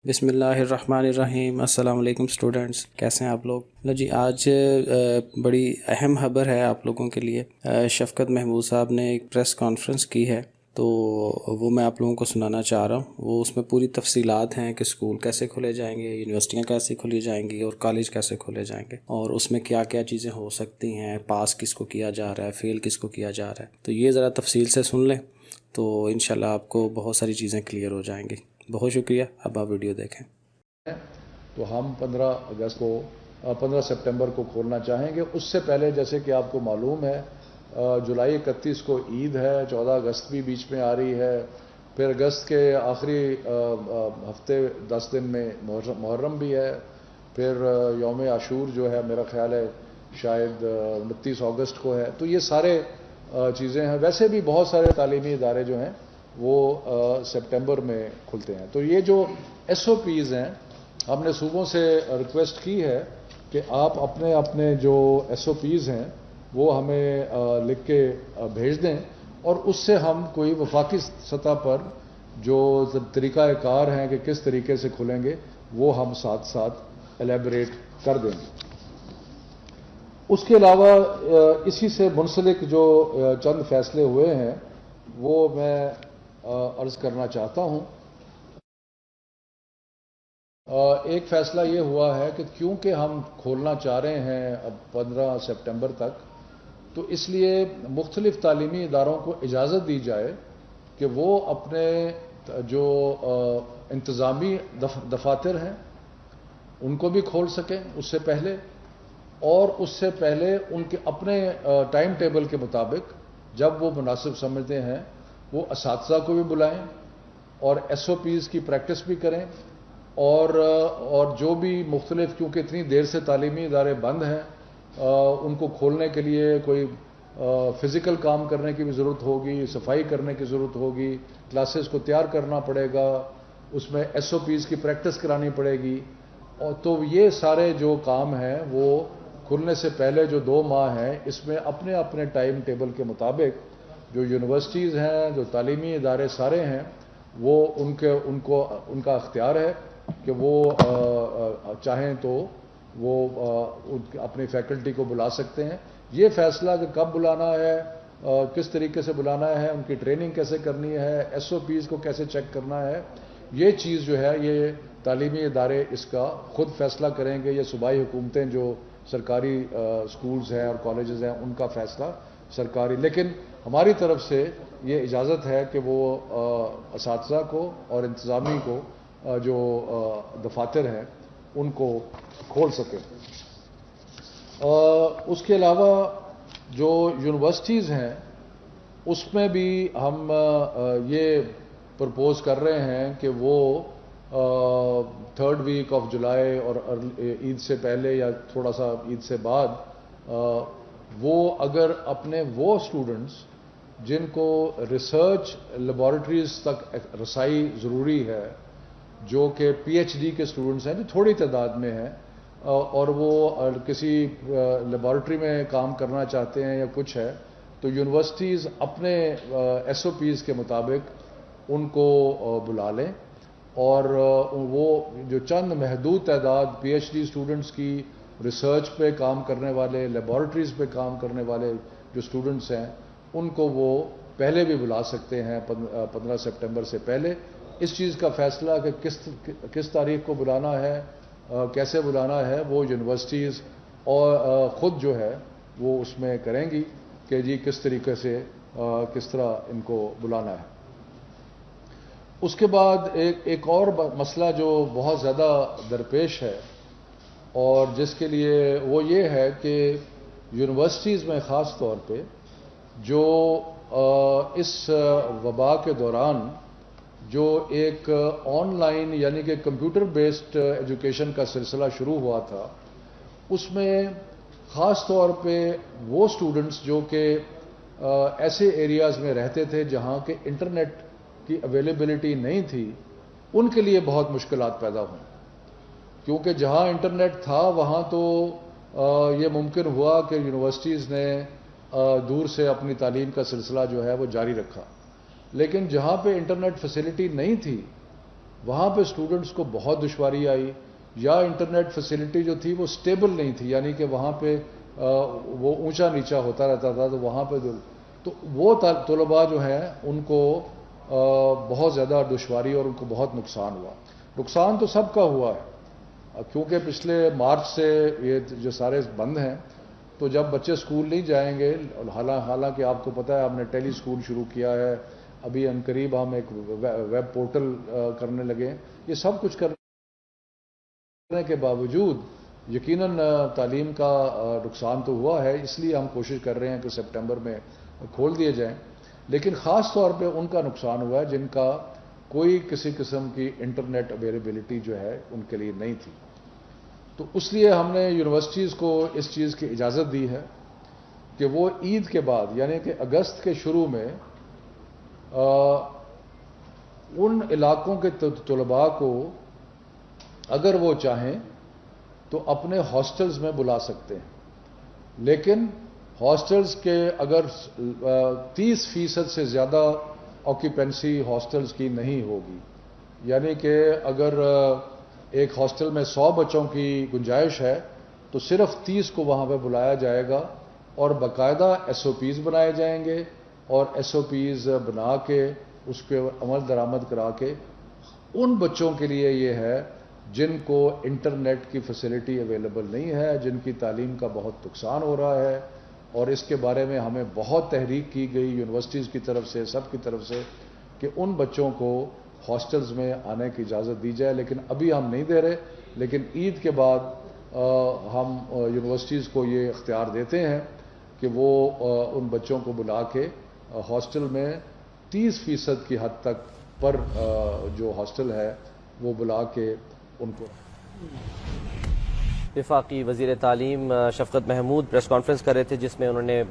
بسم اللہ الرحمن الرحیم۔ السلام علیکم اسٹوڈنٹس، کیسے ہیں آپ لوگ؟ جی آج بڑی اہم خبر ہے آپ لوگوں کے لیے۔ شفقت محمود صاحب نے ایک پریس کانفرنس کی ہے، تو وہ میں آپ لوگوں کو سنانا چاہ رہا ہوں۔ وہ اس میں پوری تفصیلات ہیں کہ اسکول کیسے کھولے جائیں گے، یونیورسٹیاں کیسے کھولی جائیں گی اور کالج کیسے کھولے جائیں گے، اور اس میں کیا کیا چیزیں ہو سکتی ہیں، پاس کس کو کیا جا رہا ہے، فیل کس کو کیا جا رہا ہے۔ تو یہ ذرا تفصیل سے سن لیں تو انشاءاللہ آپ کو بہت ساری چیزیں کلیئر ہو جائیں گی۔ بہت شکریہ، اب آپ ویڈیو دیکھیں۔ تو ہم 15 سپٹمبر کو کھولنا چاہیں گے۔ اس سے پہلے جیسے کہ آپ کو معلوم ہے جولائی 31 کو عید ہے، 14 اگست بھی بیچ میں آ رہی ہے، پھر اگست کے آخری ہفتے 10 دن میں محرم بھی ہے، پھر یوم عاشور جو ہے میرا خیال ہے شاید 29 اگست کو ہے۔ تو یہ سارے چیزیں ہیں۔ ویسے بھی بہت سارے تعلیمی ادارے جو ہیں وہ سپٹمبر میں کھلتے ہیں۔ تو یہ جو ایس او پیز ہیں، ہم نے صوبوں سے ریکویسٹ کی ہے کہ آپ اپنے اپنے جو ایس او پیز ہیں وہ ہمیں لکھ کے بھیج دیں، اور اس سے ہم کوئی وفاقی سطح پر جو طریقہ کار ہیں کہ کس طریقے سے کھلیں گے وہ ہم ساتھ ساتھ ایلیبریٹ کر دیں گے۔ اس کے علاوہ اسی سے منسلک جو چند فیصلے ہوئے ہیں وہ میں عرض کرنا چاہتا ہوں۔ ایک فیصلہ یہ ہوا ہے کہ کیونکہ ہم کھولنا چاہ رہے ہیں اب 15 سپٹمبر تک، تو اس لیے مختلف تعلیمی اداروں کو اجازت دی جائے کہ وہ اپنے جو انتظامی دفاتر ہیں ان کو بھی کھول سکیں اس سے پہلے، اور اس سے پہلے ان کے اپنے ٹائم ٹیبل کے مطابق جب وہ مناسب سمجھتے ہیں وہ اساتذہ کو بھی بلائیں اور ایس او پیز کی پریکٹس بھی کریں، اور جو بھی مختلف، کیونکہ اتنی دیر سے تعلیمی ادارے بند ہیں، ان کو کھولنے کے لیے کوئی فزیکل کام کرنے کی بھی ضرورت ہوگی، صفائی کرنے کی ضرورت ہوگی، کلاسز کو تیار کرنا پڑے گا، اس میں ایس او پیز کی پریکٹس کرانی پڑے گی، اور تو یہ سارے جو کام ہیں وہ کھلنے سے پہلے جو 2 ماہ ہیں اس میں اپنے اپنے ٹائم ٹیبل کے مطابق جو یونیورسٹیز ہیں، جو تعلیمی ادارے سارے ہیں، وہ ان کا اختیار ہے کہ وہ چاہیں تو وہ اپنی فیکلٹی کو بلا سکتے ہیں۔ یہ فیصلہ کہ کب بلانا ہے، کس طریقے سے بلانا ہے، ان کی ٹریننگ کیسے کرنی ہے، ایس او پیز کو کیسے چیک کرنا ہے، یہ چیز جو ہے یہ تعلیمی ادارے اس کا خود فیصلہ کریں گے۔ یہ صوبائی حکومتیں جو سرکاری سکولز ہیں اور کالجز ہیں ان کا فیصلہ سرکاری، لیکن ہماری طرف سے یہ اجازت ہے کہ وہ اساتذہ کو اور انتظامی کو جو دفاتر ہیں ان کو کھول سکیں۔ اس کے علاوہ جو یونیورسٹیز ہیں اس میں بھی ہم یہ پرپوز کر رہے ہیں کہ وہ 3rd ویک آف جولائی اور عید سے پہلے یا تھوڑا سا عید سے بعد وہ اگر اپنے وہ اسٹوڈنٹس جن کو ریسرچ لیبارٹریز تک رسائی ضروری ہے، جو کہ پی ایچ ڈی کے اسٹوڈنٹس ہیں جو تھوڑی تعداد میں ہیں، اور وہ کسی لیبارٹری میں کام کرنا چاہتے ہیں یا کچھ ہے، تو یونیورسٹیز اپنے ایس او پیز کے مطابق ان کو بلا لیں، اور وہ جو چند محدود تعداد پی ایچ ڈی اسٹوڈنٹس کی ریسرچ پہ کام کرنے والے، لیبارٹریز پہ کام کرنے والے جو اسٹوڈنٹس ہیں ان کو وہ پہلے بھی بلا سکتے ہیں 15 سپٹمبر سے پہلے۔ اس چیز کا فیصلہ کہ کس تاریخ کو بلانا ہے، کیسے بلانا ہے، وہ یونیورسٹیز اور خود جو ہے وہ اس میں کریں گی کہ جی کس طریقے سے کس طرح ان کو بلانا ہے۔ اس کے بعد ایک اور مسئلہ جو بہت زیادہ درپیش ہے اور جس کے لیے وہ یہ ہے کہ یونیورسٹیز میں خاص طور پہ جو اس وبا کے دوران جو ایک آن لائن یعنی کہ کمپیوٹر بیسڈ ایجوکیشن کا سلسلہ شروع ہوا تھا، اس میں خاص طور پہ وہ اسٹوڈنٹس جو کہ ایسے ایریاز میں رہتے تھے جہاں کہ انٹرنیٹ کی اویلیبلٹی نہیں تھی، ان کے لیے بہت مشکلات پیدا ہوئیں، کیونکہ جہاں انٹرنیٹ تھا وہاں تو یہ ممکن ہوا کہ یونیورسٹیز نے دور سے اپنی تعلیم کا سلسلہ جو ہے وہ جاری رکھا، لیکن جہاں پہ انٹرنیٹ فیسلٹی نہیں تھی وہاں پہ اسٹوڈنٹس کو بہت دشواری آئی، یا انٹرنیٹ فیسلٹی جو تھی وہ سٹیبل نہیں تھی، یعنی کہ وہاں پہ وہ اونچا نیچا ہوتا رہتا تھا، تو وہاں پہ تو وہ طلباء جو ہیں ان کو بہت زیادہ دشواری اور ان کو بہت نقصان ہوا۔ نقصان تو سب کا ہوا ہے، کیونکہ پچھلے مارچ سے یہ جو سارے بند ہیں، تو جب بچے سکول نہیں جائیں گے، حالانکہ آپ کو پتہ ہے ہم نے ٹیلی سکول شروع کیا ہے، ابھی عنقریب ہم ایک ویب پورٹل کرنے لگے، یہ سب کچھ کرنے کے باوجود یقیناً تعلیم کا نقصان تو ہوا ہے، اس لیے ہم کوشش کر رہے ہیں کہ سپٹمبر میں کھول دیے جائیں، لیکن خاص طور پہ ان کا نقصان ہوا ہے جن کا کوئی کسی قسم کی انٹرنیٹ اویلیبلٹی جو ہے ان کے لیے نہیں تھی۔ تو اس لیے ہم نے یونیورسٹیز کو اس چیز کی اجازت دی ہے کہ وہ عید کے بعد یعنی کہ اگست کے شروع میں ان علاقوں کے طلباء کو اگر وہ چاہیں تو اپنے ہاسٹلز میں بلا سکتے ہیں، لیکن ہاسٹلز کے اگر 30% سے زیادہ آکیپنسی ہاسٹلز کی نہیں ہوگی، یعنی کہ اگر ایک ہاسٹل میں 100 بچوں کی گنجائش ہے تو صرف 30 کو وہاں پہ بلایا جائے گا، اور باقاعدہ SOPs بنائے جائیں گے، اور SOPs بنا کے اس کے عمل درآمد کرا کے ان بچوں کے لیے یہ ہے جن کو انٹرنیٹ کی فیسلٹی اویلیبل نہیں ہے، جن کی تعلیم کا بہت نقصان ہو رہا ہے، اور اس کے بارے میں ہمیں بہت تحریک کی گئی یونیورسٹیز کی طرف سے، سب کی طرف سے، کہ ان بچوں کو ہاسٹلز میں آنے کی اجازت دی جائے، لیکن ابھی ہم نہیں دے رہے، لیکن عید کے بعد ہم یونیورسٹیز کو یہ اختیار دیتے ہیں کہ وہ ان بچوں کو بلا کے ہاسٹل میں 30% کی حد تک پر جو ہاسٹل ہے وہ بلا کے ان کو۔ وفاقی وزیر تعلیم شفقت محمود پریس کانفرنس کر رہے تھے، جس میں انہوں نے